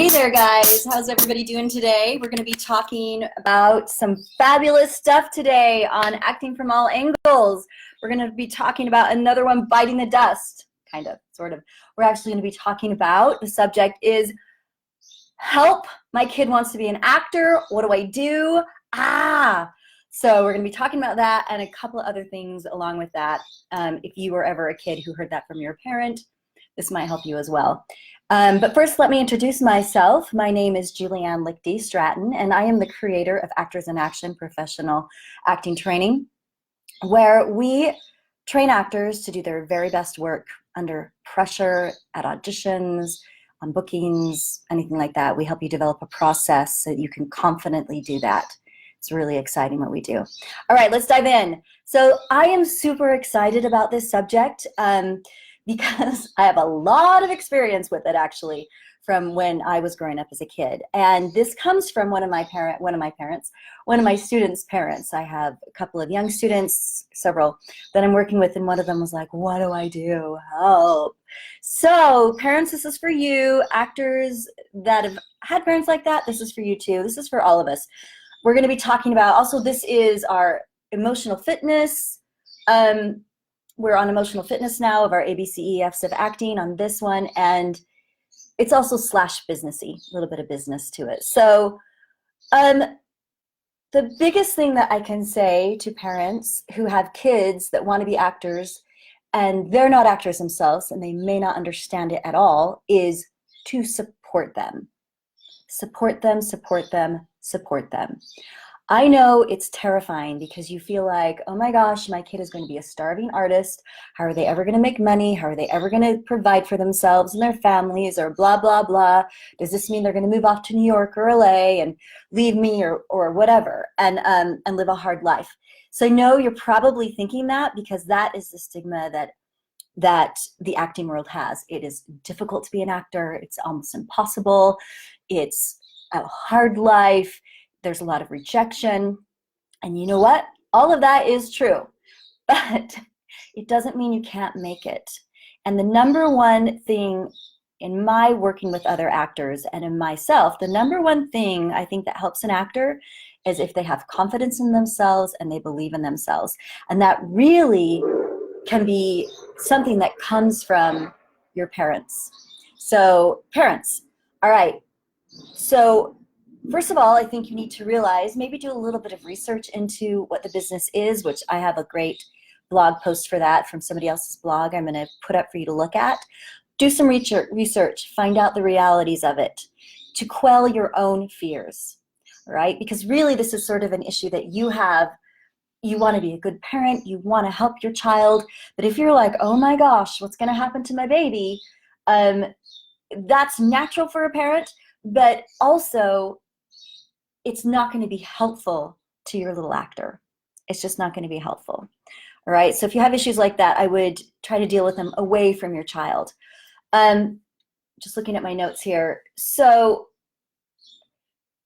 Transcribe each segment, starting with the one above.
Hey there, guys. How's everybody doing today? We're going to be talking about some fabulous stuff today on acting from all angles. We're going to be talking about another one, biting the dust, kind of, sort of. We're actually going to be talking about, the subject is, help, my kid wants to be an actor. What do I do? So we're going to be talking about that and a couple of other things along with that. If you were ever a kid who heard that from your parent, this might help you as well. But first, let me introduce myself. My name is Julianne Lichty Stratton, and I am the creator of Actors in Action Professional Acting Training, where we train actors to do their very best work under pressure, at auditions, on bookings, anything like that. We help you develop a process so that you can confidently do that. It's really exciting what we do. All right, let's dive in. So I am super excited about this subject. Because I have a lot of experience with it, actually, from when I was growing up as a kid. And this comes from one of my students' parents. I have a couple of young students, several, that I'm working with, and one of them was like, what do I do? Help. So parents, this is for you. Actors that have had parents like that, this is for you too. This is for all of us. We're going to be talking about, also, this is our emotional fitness. We're on emotional fitness now of our ABCEFs of acting on this one, and it's also slash businessy, a little bit of business to it. So the biggest thing that I can say to parents who have kids that want to be actors and they're not actors themselves and they may not understand it at all is to support them. Support them, support them, support them. I know it's terrifying because you feel like, oh my gosh, my kid is going to be a starving artist. How are they ever going to make money? How are they ever going to provide for themselves and their families, or blah, blah, blah? Does this mean they're going to move off to New York or LA and leave me or whatever and live a hard life? So I know you're probably thinking that because that is the stigma that the acting world has. It is difficult to be an actor. It's almost impossible. It's a hard life. There's a lot of rejection, and you know what? All of that is true, but it doesn't mean you can't make it. And the number one thing in my working with other actors and in myself, the number one thing I think that helps an actor is if they have confidence in themselves and they believe in themselves. And that really can be something that comes from your parents. So parents, all right, so first of all, I think you need to realize, maybe do a little bit of research into what the business is, which I have a great blog post for that from somebody else's blog I'm going to put up for you to look at. Do some research, find out the realities of it to quell your own fears, right? Because really this is sort of an issue that you have. You want to be a good parent, you want to help your child, but if you're like, oh my gosh, what's going to happen to my baby? That's natural for a parent, but also it's not going to be helpful to your little actor. It's just not going to be helpful. All right. So if you have issues like that, I would try to deal with them away from your child. Just looking at my notes here. So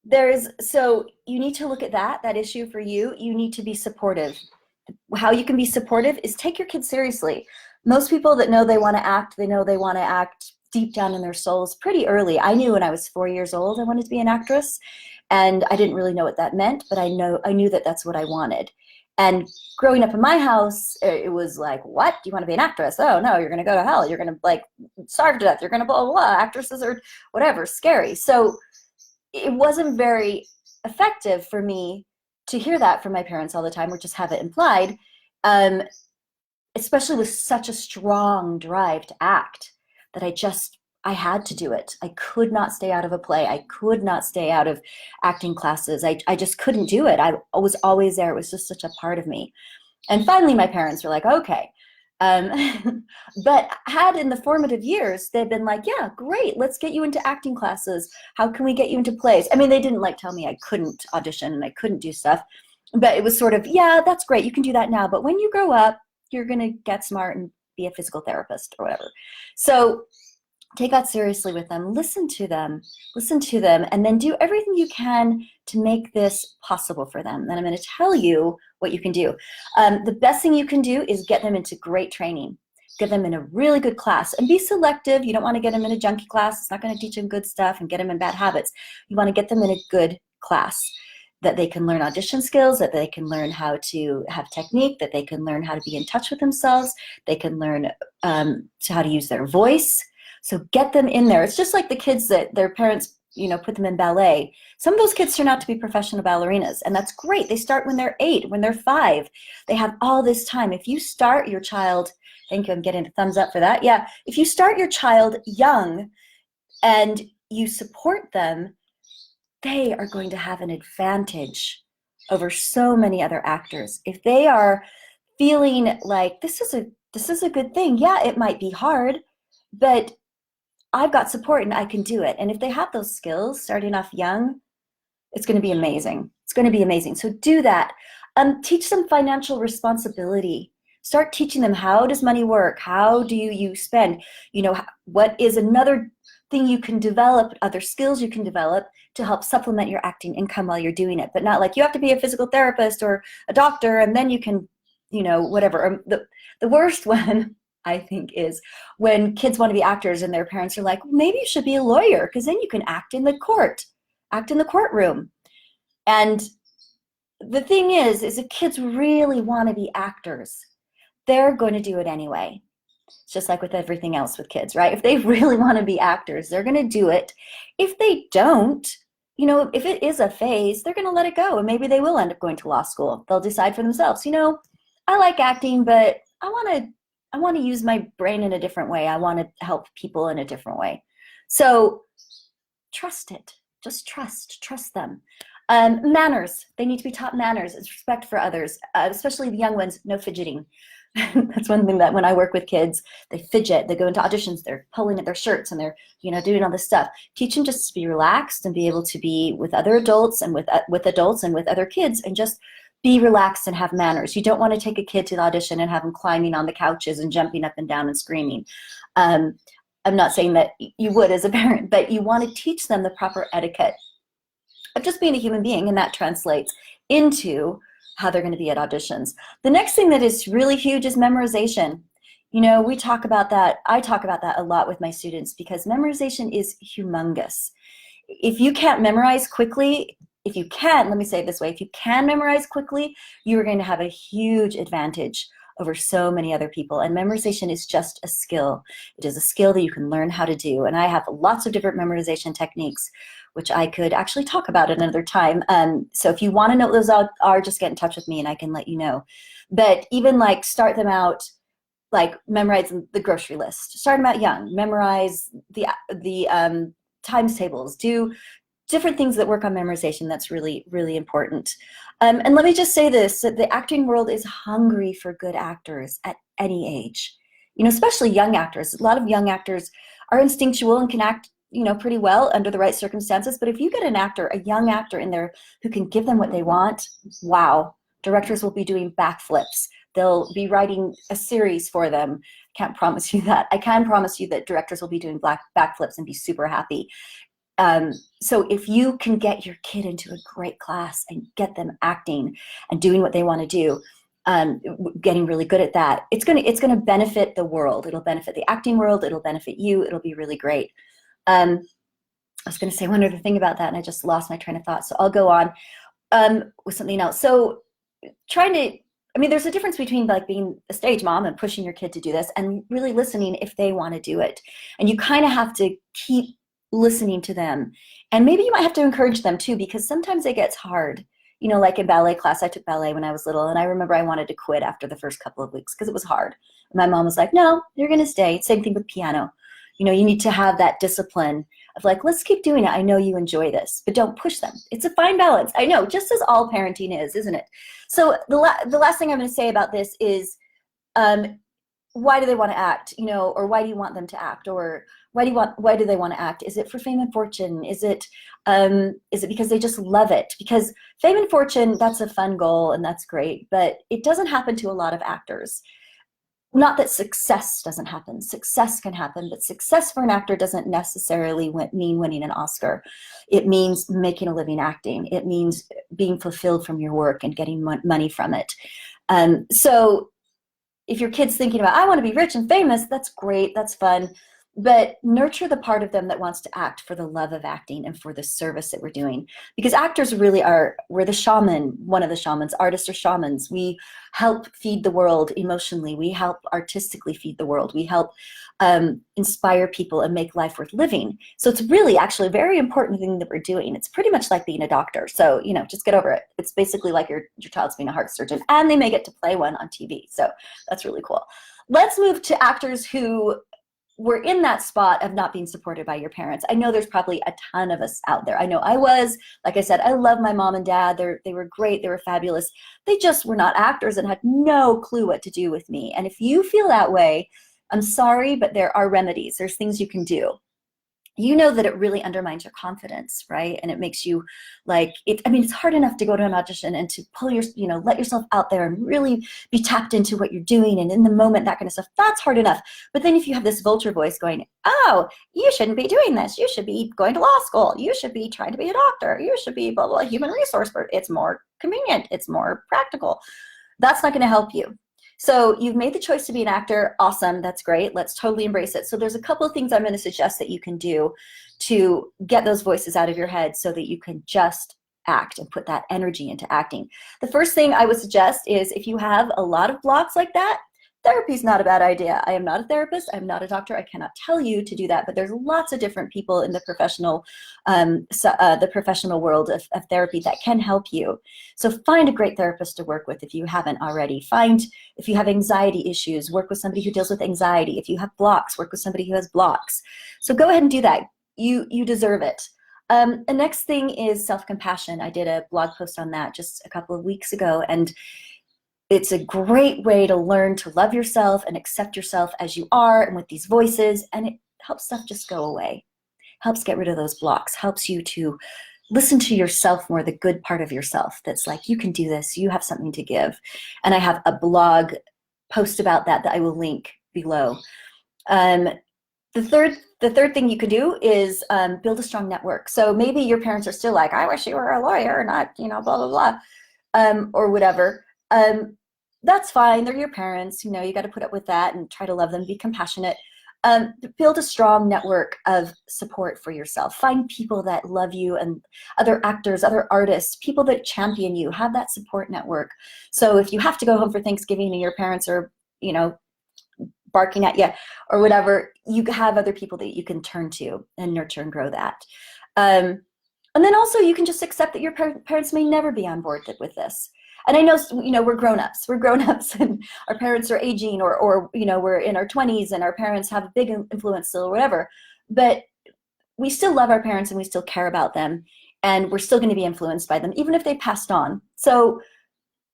you need to look at that issue for you. You need to be supportive. How you can be supportive is take your kids seriously. Most people that know they want to act, they know they want to act deep down in their souls pretty early. I knew when I was 4 years old I wanted to be an actress, and I didn't really know what that meant, but I knew that that's what I wanted. And growing up in my house, it was like, what? Do you want to be an actress? Oh no, you're going to go to hell. You're going to like starve to death. You're going to blah, blah, blah. Actresses are whatever, scary. So it wasn't very effective for me to hear that from my parents all the time, or just have it implied, especially with such a strong drive to act, that I had to do it. I could not stay out of a play. I could not stay out of acting classes. I just couldn't do it. I was always there. It was just such a part of me. And finally, my parents were like, okay. But had in the formative years, they've been like, yeah, great. Let's get you into acting classes. How can we get you into plays? I mean, they didn't like tell me I couldn't audition and I couldn't do stuff, but it was sort of, yeah, that's great. You can do that now. But when you grow up, you're going to get smart and be a physical therapist or whatever. So take that seriously with them, listen to them, and then do everything you can to make this possible for them. Then I'm going to tell you what you can do. The best thing you can do is get them into great training. get them in a really good class, and be selective. You don't want to get them in a junky class. It's not going to teach them good stuff and get them in bad habits. You want to get them in a good class that they can learn audition skills, that they can learn how to have technique, that they can learn how to be in touch with themselves, they can learn how to use their voice. So get them in there. It's just like the kids that their parents, put them in ballet. Some of those kids turn out to be professional ballerinas, and that's great. They start when they're 8, when they're 5. They have all this time. If you start your child, thank you, I'm getting a thumbs up for that. Yeah, if you start your child young and you support them, they are going to have an advantage over so many other actors. If they are feeling like this is a good thing, yeah, it might be hard, but I've got support and I can do it. And if they have those skills starting off young, it's going to be amazing. It's going to be amazing. So do that. Teach them financial responsibility. Start teaching them, how does money work? How do you spend? What is another thing you can develop, other skills you can develop to help supplement your acting income while you're doing it, but not like you have to be a physical therapist or a doctor and then you can, whatever. The worst one, I think, is when kids want to be actors and their parents are like, well, maybe you should be a lawyer because then you can act in the courtroom. And the thing is if kids really want to be actors, they're going to do it anyway. It's just like with everything else with kids, right? If they really want to be actors, they're going to do it. If they don't, if it is a phase, they're going to let it go. And maybe they will end up going to law school. They'll decide for themselves, I like acting, but I want to use my brain in a different way. I want to help people in a different way. So trust it. Just trust them. Manners. They need to be taught manners. It's respect for others, especially the young ones. No fidgeting. That's one thing that when I work with kids, they fidget, they go into auditions, they're pulling at their shirts and they're, doing all this stuff. Teach them just to be relaxed and be able to be with other adults and with adults and with other kids and just be relaxed and have manners. You don't want to take a kid to the audition and have them climbing on the couches and jumping up and down and screaming. I'm not saying that you would as a parent, but you want to teach them the proper etiquette of just being a human being, and that translates into how they're going to be at auditions. The next thing that is really huge is memorization. We talk about that. I talk about that a lot with my students because memorization is humongous. If you can't memorize quickly, let me say it this way, if you can memorize quickly, you are going to have a huge advantage over so many other people. And memorization is just a skill. It is a skill that you can learn how to do. And I have lots of different memorization techniques, which I could actually talk about at another time. So if you want to know what those are, just get in touch with me and I can let you know. But even start them out, memorize the grocery list. Start them out young. Memorize the times tables. Do different things that work on memorization. That's really, really important. And let me just say this, that the acting world is hungry for good actors at any age, especially young actors. A lot of young actors are instinctual and can act, pretty well under the right circumstances. But if you get a young actor in there who can give them what they want, wow, directors will be doing backflips. They'll be writing a series for them. Can't promise you that. I can promise you that directors will be doing backflips and be super happy. So if you can get your kid into a great class and get them acting and doing what they want to do, getting really good at that, it's going to benefit the world. It'll benefit the acting world. It'll benefit you. It'll be really great. I was going to say one other thing about that and I just lost my train of thought. So I'll go on with something else. So there's a difference between being a stage mom and pushing your kid to do this and really listening if they want to do it. And you kind of have to keep listening to them. And maybe you might have to encourage them too, because sometimes it gets hard. Like in ballet class, I took ballet when I was little, and I remember I wanted to quit after the first couple of weeks because it was hard. My mom was like, no, you're going to stay. Same thing with piano. You need to have that discipline of let's keep doing it. I know you enjoy this, but don't push them. It's a fine balance. I know, just as all parenting is, isn't it? So the last thing I'm going to say about this is, why do they want to act? Or why do you want them to act? Or why do they want to act? Is it for fame and fortune? Is it because they just love it? Because fame and fortune, that's a fun goal and that's great, but it doesn't happen to a lot of actors. Not that success doesn't happen. Success can happen, but success for an actor doesn't necessarily mean winning an Oscar. It means making a living acting. It means being fulfilled from your work and getting money from it. So if your kid's thinking about, I want to be rich and famous, that's great, that's fun. But nurture the part of them that wants to act for the love of acting and for the service that we're doing. Because actors really are, we're the shaman, one of the shamans, artists are shamans. We help feed the world emotionally. We help artistically feed the world. We help inspire people and make life worth living. So it's really actually a very important thing that we're doing. It's pretty much like being a doctor. So, you know, just get over it. It's basically like your child's being a heart surgeon, and they may get to play one on TV. So that's really cool. Let's move to actors who were in that spot of not being supported by your parents. I know there's probably a ton of us out there. I know I was. Like I said, I love my mom and dad. They were great. They were fabulous. They just were not actors and had no clue what to do with me. And if you feel that way, I'm sorry, but there are remedies. There's things you can do. You know that it really undermines your confidence, right? And it makes you like, I mean, it's hard enough to go to an audition and to pull your, you know, let yourself out there and really be tapped into what you're doing and in the moment, that kind of stuff. That's hard enough. But then if you have this vulture voice going, oh, you shouldn't be doing this. You should be going to law school. You should be trying to be a doctor. You should be blah, blah, human resource. It's more convenient. It's more practical. That's not going to help you. So you've made the choice to be an actor. Awesome. That's great. Let's totally embrace it. So there's a couple of things I'm going to suggest that you can do to get those voices out of your head so that you can just act and put that energy into acting. The first thing I would suggest is if you have a lot of blocks like that, therapy is not a bad idea. I am not a therapist. I'm not a doctor. I cannot tell you to do that, but there's lots of different people in the professional world of therapy that can help you. So find a great therapist to work with if you haven't already. If you have anxiety issues, work with somebody who deals with anxiety. If you have blocks, work with somebody who has blocks. So go ahead and do that. You deserve it. The next thing is self-compassion. I did a blog post on that just a couple of weeks ago, and it's a great way to learn to love yourself and accept yourself as you are and with these voices, and it helps stuff just go away. Helps get rid of those blocks, helps you to listen to yourself more, the good part of yourself that's like, you can do this, you have something to give. And I have a blog post about that I will link below. The third thing you can do is build a strong network. So maybe your parents are still like, I wish you were a lawyer, not, you know, blah, blah, blah, or whatever. That's fine. They're your parents. You know, you got to put up with that and try to love them, be compassionate. Build a strong network of support for yourself. Find people that love you and other actors, other artists, people that champion you. Have that support network. So if you have to go home for Thanksgiving and your parents are, you know, barking at you or whatever, you have other people that you can turn to and nurture and grow that. And then also you can just accept that your parents may never be on board with this. And I know, you know, we're grown-ups and our parents are aging or, you know, we're in our 20s and our parents have a big influence still or whatever, but we still love our parents and we still care about them and we're still going to be influenced by them, even if they passed on. So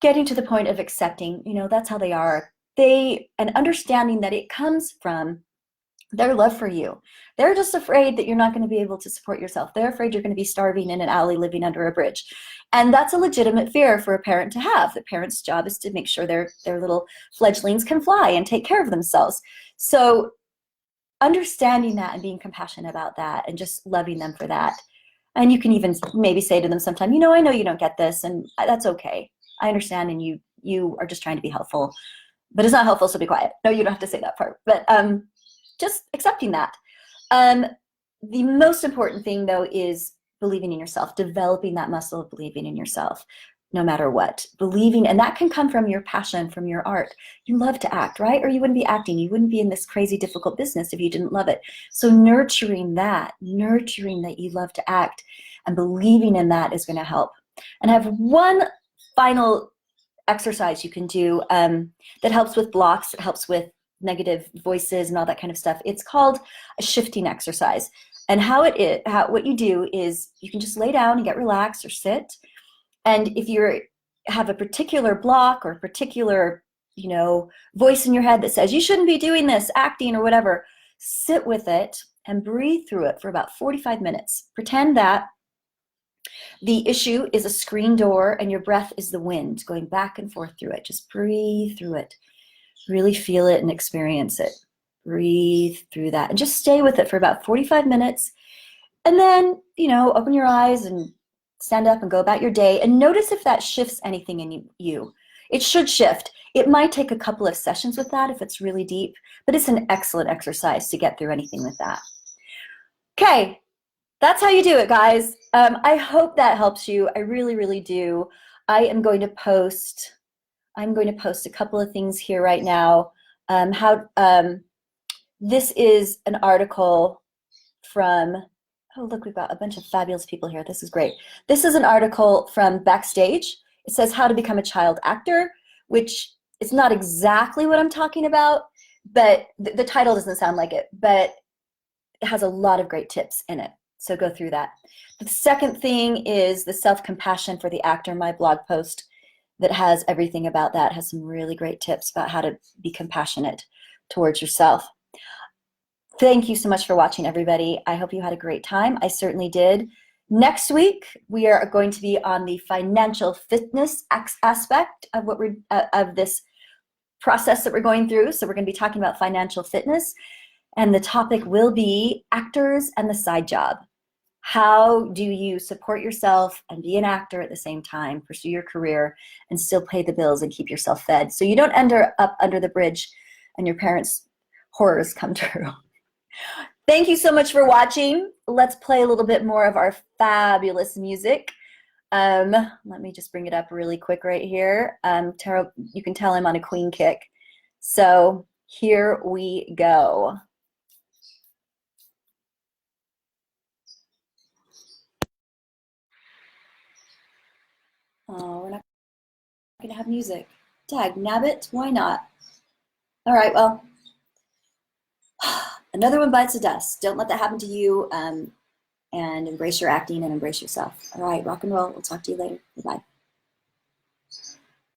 getting to the point of accepting, you know, that's how they are. And understanding that it comes from their love for you. They're just afraid that you're not going to be able to support yourself. They're afraid you're going to be starving in an alley living under a bridge. And that's a legitimate fear for a parent to have. The parent's job is to make sure their little fledglings can fly and take care of themselves. So understanding that and being compassionate about that and just loving them for that. And you can even maybe say to them sometime, you know, I know you don't get this and that's okay. I understand and you are just trying to be helpful. But it's not helpful, so be quiet. No, you don't have to say that part. But just accepting that. The most important thing, though, is believing in yourself, developing that muscle of believing in yourself, no matter what. Believing, and that can come from your passion, from your art. You love to act, right? Or you wouldn't be acting. You wouldn't be in this crazy, difficult business if you didn't love it. So nurturing that you love to act and believing in that is going to help. And I have one final exercise you can do that helps with blocks, it helps with negative voices and all that kind of stuff. It's called a shifting exercise. And what you do is you can just lay down and get relaxed or sit. And if you have a particular block or a particular, you know, voice in your head that says you shouldn't be doing this, acting or whatever, sit with it and breathe through it for about 45 minutes. Pretend that the issue is a screen door and your breath is the wind going back and forth through it. Just breathe through it. Really feel it and experience it. Breathe through that and just stay with it for about 45 minutes. And then, you know, open your eyes and stand up and go about your day and notice if that shifts anything in you. It should shift. It might take a couple of sessions with that if it's really deep, but it's an excellent exercise to get through anything with that. Okay, that's how you do it, guys. I hope that helps you. I really, really do. I'm going to post a couple of things here right now. This is an article from, oh, look, we've got a bunch of fabulous people here. This is great. This is an article from Backstage. It says how to become a child actor, which is not exactly what I'm talking about, but the title doesn't sound like it, but it has a lot of great tips in it. So go through that. The second thing is the Self-Compassion for the Actor, my blog post that has everything about that, has some really great tips about how to be compassionate towards yourself. Thank you so much for watching, everybody. I hope you had a great time. I certainly did. Next week, we are going to be on the financial fitness aspect of what we're of this process that we're going through. So we're going to be talking about financial fitness, and the topic will be actors and the side job. How do you support yourself and be an actor at the same time, pursue your career, and still pay the bills and keep yourself fed, so you don't end up under the bridge and your parents' horrors come true. Thank you so much for watching. Let's play a little bit more of our fabulous music. Let me just bring it up really quick right here. Tara, you can tell I'm on a Queen kick. So here we go. Oh, we're not going to have music. Dag nabbit, why not? All right, well, another one bites the dust. Don't let that happen to you, and embrace your acting and embrace yourself. All right, rock and roll. We'll talk to you later. Bye-bye.